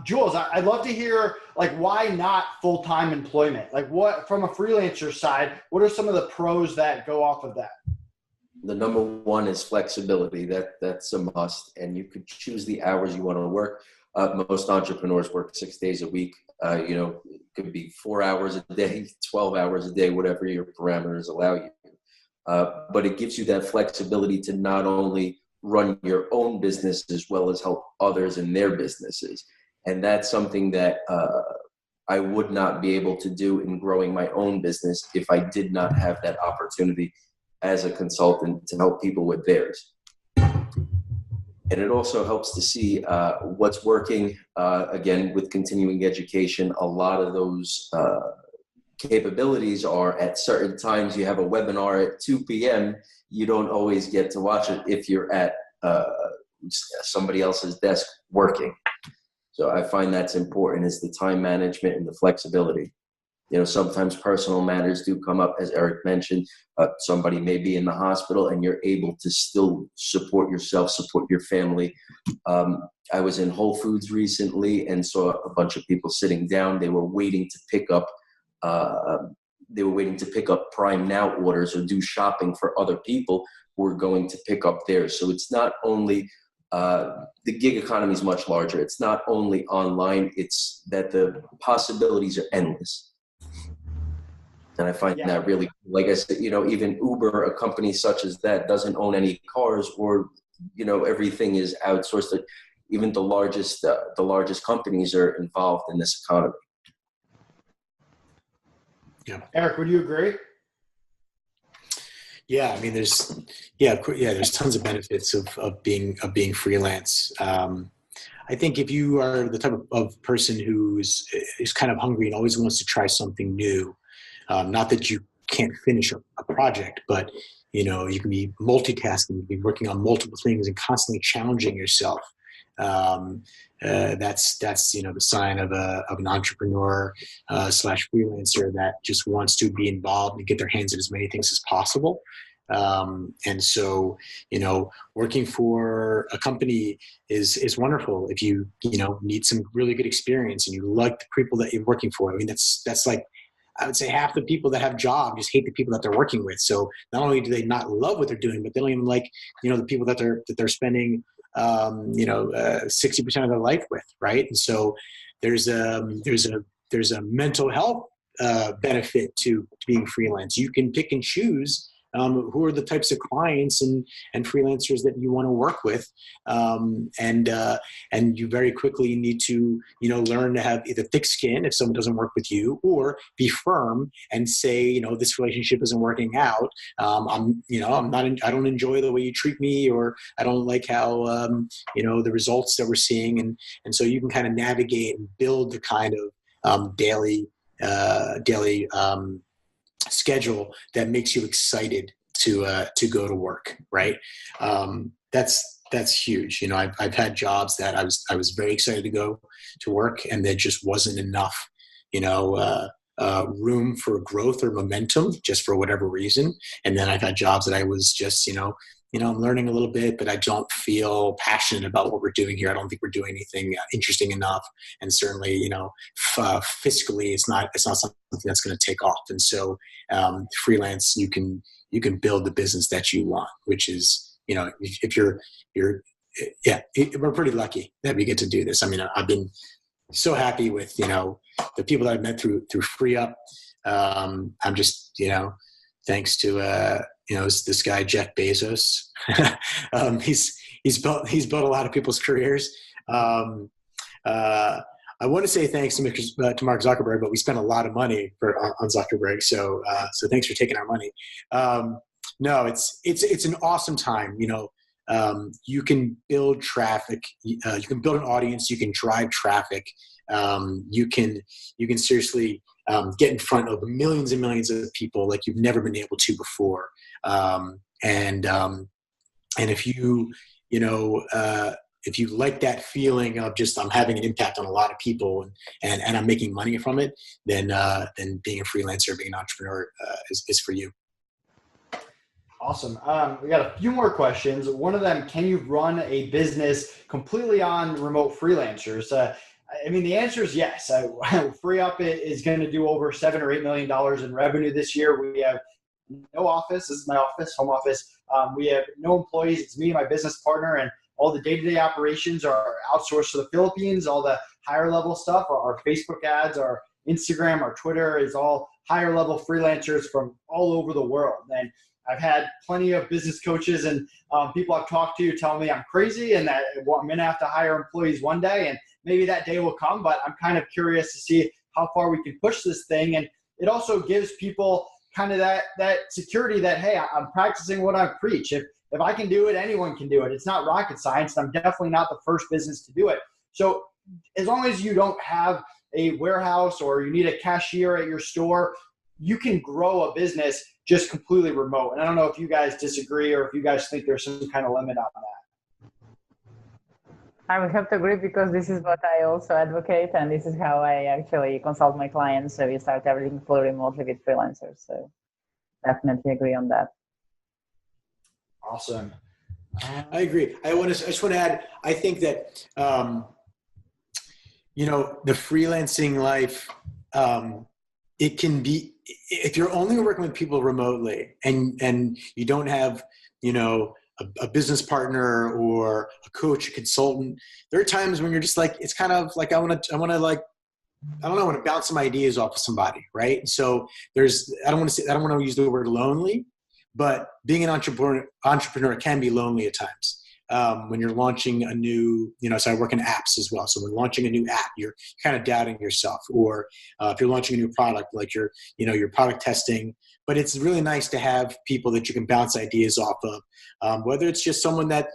Jules, I'd love to hear, like, why not full-time employment? Like, what, from a freelancer side, what are some of the pros that go off of that? The number one is flexibility. That's a must. And you could choose the hours you want to work. Most entrepreneurs work 6 days a week. It could be 4 hours a day, 12 hours a day, whatever your parameters allow you. But it gives you that flexibility to not only run your own business as well as help others in their businesses. And that's something that I would not be able to do in growing my own business if I did not have that opportunity as a consultant to help people with theirs. And it also helps to see what's working. Again, with continuing education, a lot of those capabilities are at certain times. You have a webinar at 2 p.m. You don't always get to watch it if you're at somebody else's desk working. So I find that's important, is the time management and the flexibility. Sometimes personal matters do come up, as Eric mentioned. Somebody may be in the hospital and you're able to still support yourself, support your family. I was in Whole Foods recently and saw a bunch of people sitting down. They were waiting to pick up Prime Now orders or do shopping for other people who are going to pick up theirs. So it's not only the gig economy is much larger. It's not only online, it's that the possibilities are endless. And I find that really, like I said, even Uber, a company such as that, doesn't own any cars, or, everything is outsourced. Even the largest companies are involved in this economy. Yeah. Eric, would you agree? Yeah, I mean, there's tons of benefits of being freelance. I think if you are the type of person who's kind of hungry and always wants to try something new, not that you can't finish a project, but you can be multitasking, you can be working on multiple things and constantly challenging yourself. That's the sign of an entrepreneur slash freelancer that just wants to be involved and get their hands in as many things as possible. And so, working for a company is wonderful if you need some really good experience and you like the people that you're working for. I mean, that's like, I would say half the people that have jobs just hate the people that they're working with. So not only do they not love what they're doing, but they don't even like, the people that they're spending 60% of their life with, right? And so there's a mental health benefit to being freelance. You can pick and choose who are the types of clients and freelancers that you want to work with, and you very quickly need to learn to have either thick skin if someone doesn't work with you, or be firm and say this relationship isn't working out. I don't enjoy the way you treat me, or I don't like how the results that we're seeing, and so you can kind of navigate and build the kind of daily schedule that makes you excited to go to work, right? That's huge. I've had jobs that I was very excited to go to work, and there just wasn't enough room for growth or momentum, just for whatever reason. And then I've had jobs that I was just I'm learning a little bit, but I don't feel passionate about what we're doing here. I don't think we're doing anything interesting enough. And certainly, fiscally, it's not something that's going to take off. And so freelance, you can build the business that you want, which is, if we're pretty lucky that we get to do this. I mean, I've been so happy with, the people that I've met through FreeUp. I'm just, thanks to, this guy, Jeff Bezos. He's built a lot of people's careers. I want to say thanks to Mark Zuckerberg, but we spent a lot of money on Zuckerberg. So thanks for taking our money. No, it's an awesome time. You can build traffic. You can build an audience. You can drive traffic. You can seriously get in front of millions and millions of people like you've never been able to before. And if you like that feeling of just I'm having an impact on a lot of people and I'm making money from it, then being a freelancer, being an entrepreneur is for you. Awesome. We got a few more questions. One of them, can you run a business completely on remote freelancers? I mean, the answer is yes. FreeUp is going to do over $7 or $8 million in revenue this year. We have no office. This is my office, home office. We have no employees. It's me and my business partner, and all the day-to-day operations are outsourced to the Philippines. All the higher level stuff, our Facebook ads, our Instagram, our Twitter is all higher level freelancers from all over the world. And I've had plenty of business coaches and people I've talked to tell me I'm crazy and that I'm going to have to hire employees one day, and maybe that day will come, but I'm kind of curious to see how far we can push this thing. And it also gives people kind of that security that, hey, I'm practicing what I preach. If I can do it, anyone can do it. It's not rocket science, and I'm definitely not the first business to do it. So as long as you don't have a warehouse or you need a cashier at your store, you can grow a business just completely remote. And I don't know if you guys disagree or if you guys think there's some kind of limit on that. I would have to agree, because this is what I also advocate, and this is how I actually consult my clients. So we start everything fully remotely with freelancers. So definitely agree on that. Awesome. I agree. I just want to add, I think that, the freelancing life, it can be, if you're only working with people remotely and you don't have, a business partner or a coach, a consultant, there are times when you're just like, it's kind of like, I want to bounce some ideas off of somebody. Right. So I don't want to use the word lonely, but being an entrepreneur can be lonely at times. When you're launching a new, so I work in apps as well. So when launching a new app, you're kind of doubting yourself, or if you're launching a new product, like you're product testing, but it's really nice to have people that you can bounce ideas off of. Whether it's just someone that,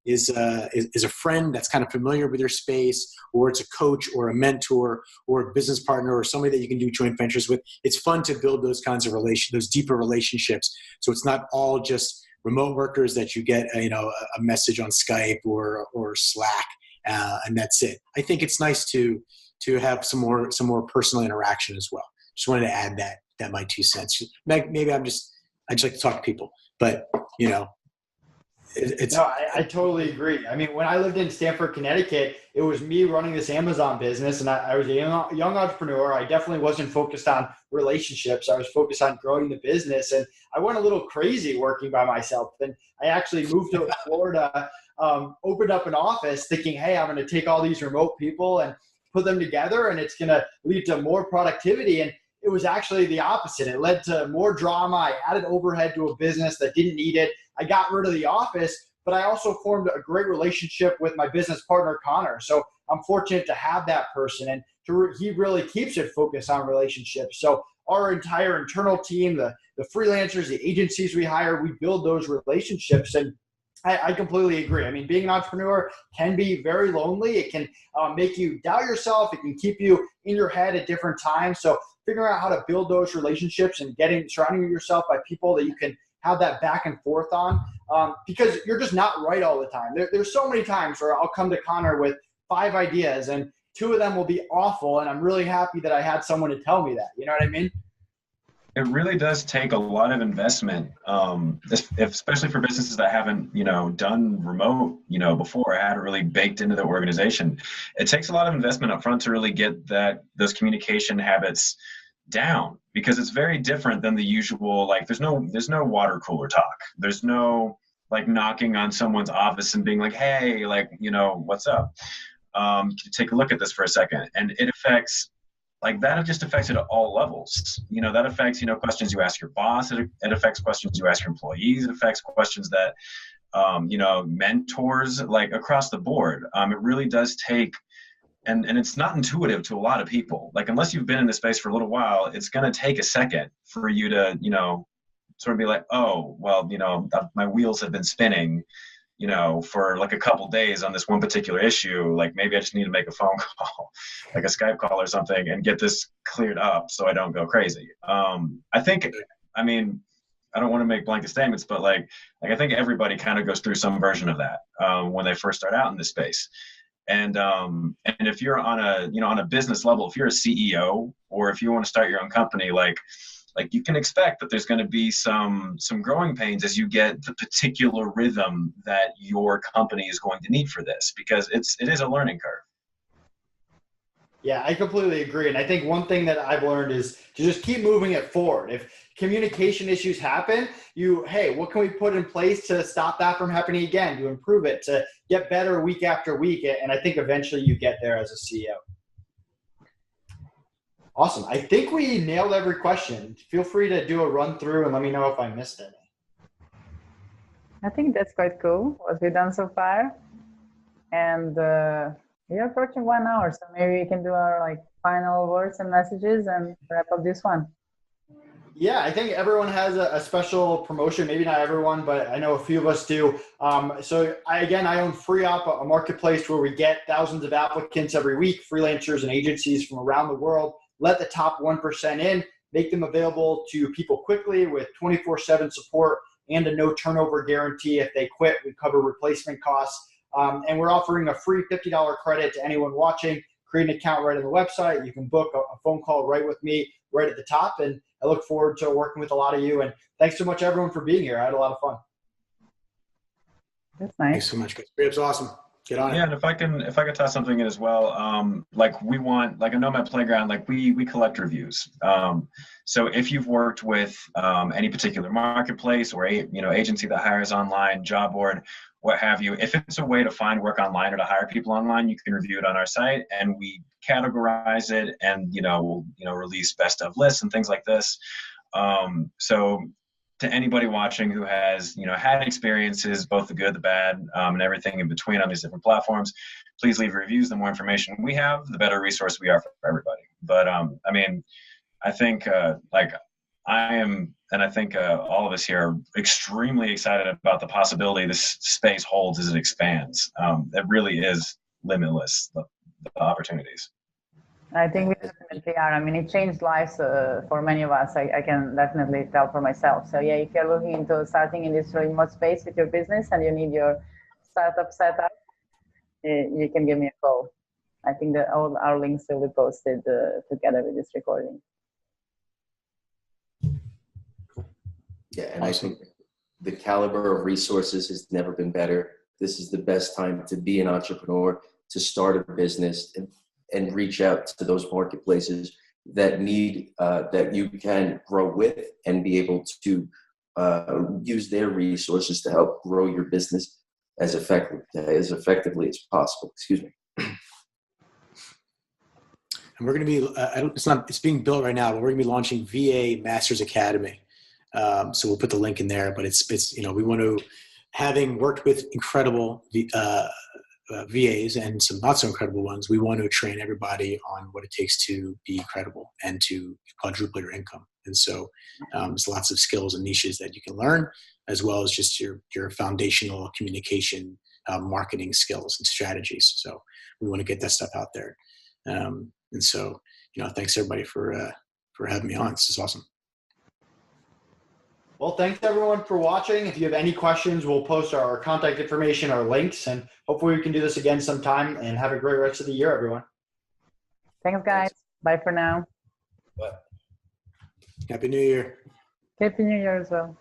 is a friend that's kind of familiar with your space, or it's a coach or a mentor or a business partner or somebody that you can do joint ventures with. It's fun to build those kinds of those deeper relationships. So it's not all just remote workers that you get, a message on Skype or Slack, and that's it. I think it's nice to have some more personal interaction as well. Just wanted to add that my 2 cents. Maybe I just like to talk to people, but it's. No, I totally agree. I mean, when I lived in Stamford, Connecticut, it was me running this Amazon business, and I was a young entrepreneur. I definitely wasn't focused on relationships. I was focused on growing the business, and I went a little crazy working by myself. And I actually moved to Florida, opened up an office thinking, hey, I'm going to take all these remote people and put them together, and it's going to lead to more productivity. And it was actually the opposite. It led to more drama. I added overhead to a business that didn't need it. I got rid of the office, but I also formed a great relationship with my business partner, Connor. So I'm fortunate to have that person, and he really keeps it focused on relationships. So our entire internal team, the freelancers, the agencies we hire, we build those relationships. And I completely agree. I mean, being an entrepreneur can be very lonely. It can make you doubt yourself. It can keep you in your head at different times. So figuring out how to build those relationships and surrounding yourself by people that you can have that back and forth on, because you're just not right all the time. There's so many times where I'll come to Connor with 5 ideas and 2 of them will be awful, and I'm really happy that I had someone to tell me that. You know what I mean? It really does take a lot of investment, especially for businesses that haven't, done remote, before, had it really baked into their organization. It takes a lot of investment up front to really get those communication habits down, because it's very different than the usual, like there's no water cooler talk. There's no like knocking on someone's office and being like, hey, like, what's up? Take a look at this for a second. And it affects, like that just affects it at all levels. That affects, questions you ask your boss. It affects questions you ask your employees. It affects questions that, mentors, like across the board. It really does take, and it's not intuitive to a lot of people. Like, unless you've been in this space for a little while, it's going to take a second for you to, sort of be like, oh, well, my wheels have been spinning, for like a couple days on this one particular issue. Like, maybe I just need to make a phone call, like a Skype call or something, and get this cleared up so I don't go crazy. I think, I don't want to make blanket statements, but like I think everybody kind of goes through some version of that when they first start out in this space. And if you're on a business level, if you're a CEO, or if you want to start your own company, like you can expect that there's going to be some growing pains as you get the particular rhythm that your company is going to need for this, because it is a learning curve. Yeah, I completely agree. And I think one thing that I've learned is to just keep moving it forward. If communication issues happen, hey, what can we put in place to stop that from happening again, to improve it, to get better week after week? And I think eventually you get there as a CEO. Awesome. I think we nailed every question. Feel free to do a run through and let me know if I missed any. I think that's quite cool, what we've done so far. And we're approaching 1 hour, so maybe we can do our final words and messages and wrap up this one. Yeah, I think everyone has a special promotion. Maybe not everyone, but I know a few of us do. So I own FreeUp, a marketplace where we get thousands of applicants every week, freelancers and agencies from around the world. Let the top 1% in, make them available to people quickly with 24/7 support and a no turnover guarantee. If they quit, we cover replacement costs. And we're offering a free $50 credit to anyone watching. Create an account right on the website. You can book a phone call right with me right at the top. And I look forward to working with a lot of you. And thanks so much, everyone, for being here. I had a lot of fun. That's nice. Thanks so much, guys. It's awesome. Get on it. Yeah, and if I can toss something in as well, we want a Nomad playground, we collect reviews. So if you've worked with any particular marketplace or agency that hires online, job board, what have you, if it's a way to find work online or to hire people online, you can review it on our site, and we categorize it, and we'll release best of lists and things like this. So to anybody watching who has had experiences, both the good, the bad, and everything in between on these different platforms, please leave reviews. The more information we have, the better resource we are for everybody. But I think I am, and I think all of us here are extremely excited about the possibility this space holds as it expands. It really is limitless, the opportunities. I think we definitely are. It changed lives for many of us. I can definitely tell for myself. So yeah, if you're looking into starting in this remote space with your business and you need your startup set up, you can give me a call. I think that all our links will be posted together with this recording. Yeah, and I think the caliber of resources has never been better. This is the best time to be an entrepreneur, to start a business, and reach out to those marketplaces that need that you can grow with and be able to use their resources to help grow your business as effectively as possible. Excuse me. And we're going to be it's being built right now, but we're going to be launching VA Masters Academy. So we'll put the link in there, but it's we want to, having worked with incredible VAs and some not so incredible ones, we want to train everybody on what it takes to be credible and to quadruple your income. And so there's lots of skills and niches that you can learn, as well as just your foundational communication, marketing skills and strategies. So we want to get that stuff out there. And so, thanks everybody for having me on. This is awesome. Well, thanks everyone for watching. If you have any questions, we'll post our contact information, our links, and hopefully we can do this again sometime, and have a great rest of the year, everyone. Thanks, guys. Bye for now. Bye. Happy New Year. Happy New Year as well.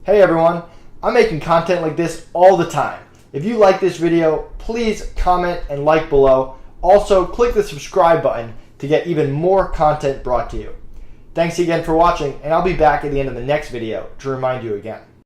Hey everyone, I'm making content like this all the time. If you like this video, please comment and like below. Also, click the subscribe button to get even more content brought to you. Thanks again for watching, and I'll be back at the end of the next video to remind you again.